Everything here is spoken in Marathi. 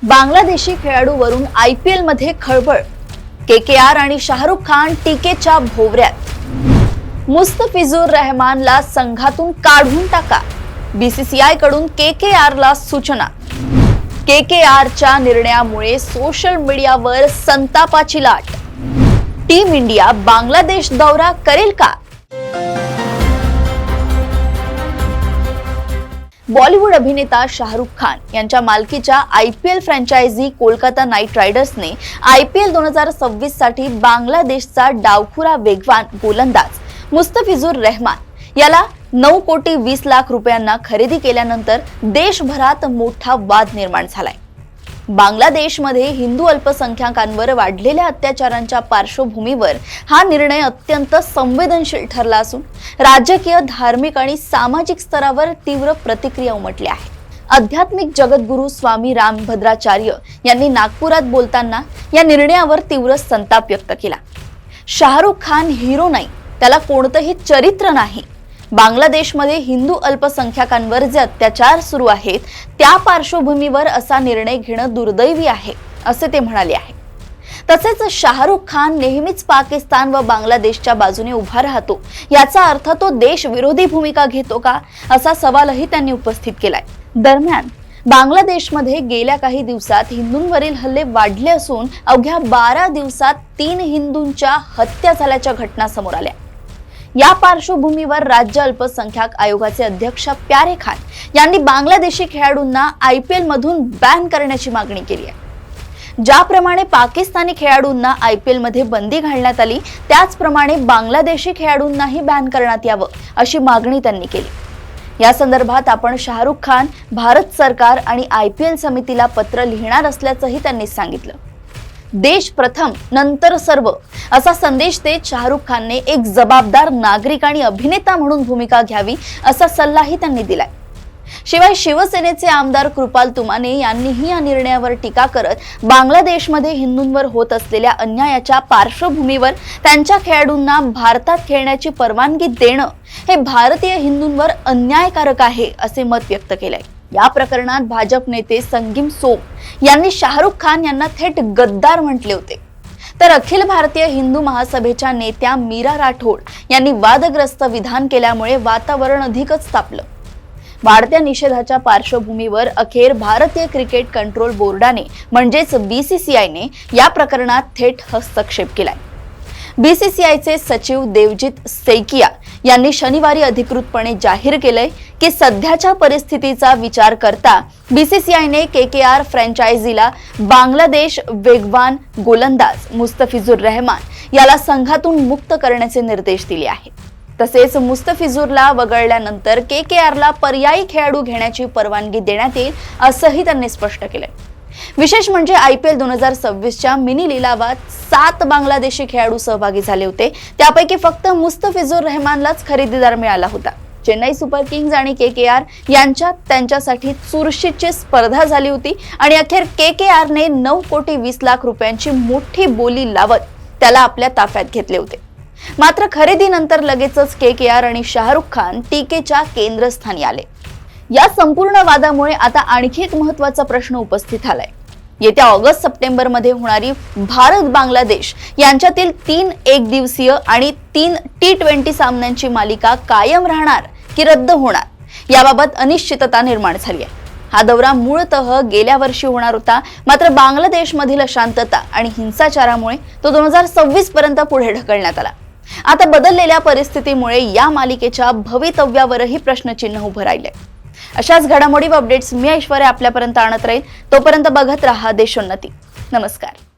बांगलादेशी खेळाडूवरून आयपीएल मध्ये खळबळ, केकेआर आणि शाहरुख खान टीकेच्या भोवऱ्यात। मुस्तफिजुर रहमानला संघातून काढून टाका, बीसीसीआय कडून केकेआरला सूचना। केकेआरच्या निर्णयामुळे सोशल मीडियावर संतापाची लाट। टीम इंडिया बांगलादेश दौरा करेल का? बॉलिवूड अभिनेता शाहरुख खान यांच्या मालकीच्या आयपीएल फ्रँचायझी कोलकाता नाईट रायडर्सने आयपीएल 2026 साठी बांगलादेशचा डावखुरा वेगवान गोलंदाज मुस्तफिजुर रहमान याला 9,20,00,000 रुपयांना खरेदी केल्यानंतर देशभरात मोठा वाद निर्माण झालाय। बांगलादेशमध्ये हिंदू अल्पसंख्याकांवर वाढलेल्या अत्याचारांच्या पार्श्वभूमीवर हा निर्णय अत्यंत संवेदनशील ठरला असून राजकीय, धार्मिक आणि सामाजिक स्तरावर तीव्र प्रतिक्रिया उमटल्या आहेत। आध्यात्मिक जगद्गुरू स्वामी रामभद्राचार्य यांनी नागपुरात बोलताना या निर्णयावर तीव्र संताप व्यक्त केला। शाहरुख खान हिरो नाही, त्याला कोणतेही चरित्र नाही। बांगलादेशमध्ये हिंदू अल्पसंख्याकांवर जे अत्याचार सुरू आहेत त्या पार्श्वभूमीवर असा निर्णय घेणं दुर्दैवी आहे, असे ते म्हणाले आहे। तसेच शाहरुख खान नेहमीच पाकिस्तान व बांगलादेशच्या बाजूने उभा राहतो, याचा अर्थ तो देश विरोधी भूमिका घेतो का, असा सवालही त्यांनी उपस्थित केलाय। दरम्यान बांगलादेशमध्ये गेल्या काही दिवसात हिंदूंवरील हल्ले वाढले असून अवघ्या 12 दिवसात 3 हिंदूंच्या हत्या झाल्याच्या घटना समोर आल्या। या पार्श्वभूमीवर राज्य अल्पसंख्याक आयोगाचे अध्यक्ष प्यारे खान यांनी बांगलादेशी खेळाडूंना आयपीएल मधून बॅन करण्याची मागणी केली आहे। ज्याप्रमाणे पाकिस्तानी खेळाडूंना आयपीएल मध्ये बंदी घालण्यात आली, त्याचप्रमाणे बांगलादेशी खेळाडूंनाही बॅन करण्यात यावं, अशी मागणी त्यांनी केली। या संदर्भात आपण शाहरुख खान, भारत सरकार आणि आयपीएल समितीला पत्र लिहिणार असल्याचंही त्यांनी सांगितलं। देश प्रथम नंतर सर्व असा संदेश देत शाहरुख खानने एक जबाबदार नागरिक आणि अभिनेता म्हणून भूमिका घ्यावी, असा सल्लाही त्यांनी दिलाय। शिवाय शिवसेनेचे आमदार कृपाल तुमाने यांनीही या निर्णयावर टीका करत बांगलादेशमध्ये हिंदूंवर होत असलेल्या अन्यायाच्या पार्श्वभूमीवर त्यांच्या खेळाडूंना भारतात खेळण्याची परवानगी देणं हे भारतीय हिंदूंवर अन्यायकारक आहे, असे मत व्यक्त केलंय। या प्रकरणात भाजप नेते संगीम सोम यांनी शाहरुख खान यांना थेट गद्दार म्हटले होते, तर अखिल भारतीय हिंदू महासभेच्या नेत्या मीरा राठोड यांनी वादग्रस्त विधान केल्यामुळे वातावरण अधिकच तापलं। वाढत्या निषेधाच्या पार्श्वभूमीवर अखेर भारतीय क्रिकेट कंट्रोल बोर्डाने म्हणजेच बीसीसीआयने या प्रकरणात थेट हस्तक्षेप केलाय। बीसीसीआयचे सचिव देवजीत सैकिया यांनी शनिवारी अधिकृतपणे जाहीर केलंय की सध्याच्या परिस्थितीचा विचार करता बीसीसीआयने केकेआर फ्रँचायझीला बांगलादेश वेगवान गोलंदाज मुस्तफिजुर रहमान याला संघातून मुक्त करण्याचे निर्देश दिले आहेत। तसेच मुस्तफिजुरला वगळल्यानंतर केकेआरला पर्यायी खेळाडू घेण्याची परवानगी देण्यात येईल, असंही त्यांनी स्पष्ट केलंय। विशेष म्हणजे आयपीएल 2026च्या मिनी लिलावात 7 बांगलादेशी खेळाडू सहभागी झाले होते, त्यापैकी फक्त मुस्तफिजुर रहमानलाच खरेदीदार मिळाला होता। चेन्नई सुपर किंग्ज आणि केकेआर यांच्यात त्यांच्यासाठी चुरशीची स्पर्धा झाली होती आणि अखेर केकेआरने 9,20,00,000 रुपयांची मोठी बोली लावत त्याला आपल्या ताफ्यात घेतले होते। मात्र खरेदीनंतर लगेचच केकेआर आणि शाहरुख खान टीकेच्या केंद्रस्थानी आले। या संपूर्ण वादामुळे आता आणखी एक महत्त्वाचा प्रश्न उपस्थित आलाय। येत्या ऑगस्ट-सप्टेंबर मध्ये होणारी भारत-बांगलादेश यांच्यातील 3 एकदिवसीय आणि 3 T20 सामन्यांची मालिका कायम राहणार की रद्द होणार, याबाबत अनिश्चितता निर्माण झाली आहे। हा दौरा मूळतः गेल्या वर्षी होणार होता, मात्र बांगलादेशमधील अशांतता आणि हिंसाचारामुळे तो 2026 पर्यंत पुढे ढकलण्यात आला। आता बदललेल्या परिस्थितीमुळे या मालिकेच्या भवितव्यावरही प्रश्नचिन्ह उभं राहिलंय। अशाच घडामोडी व अपडेट्स मी ऐश्वर्या आपल्यापर्यंत आणत राहील। तोपर्यंत बघत रहा देशोन्नती। नमस्कार।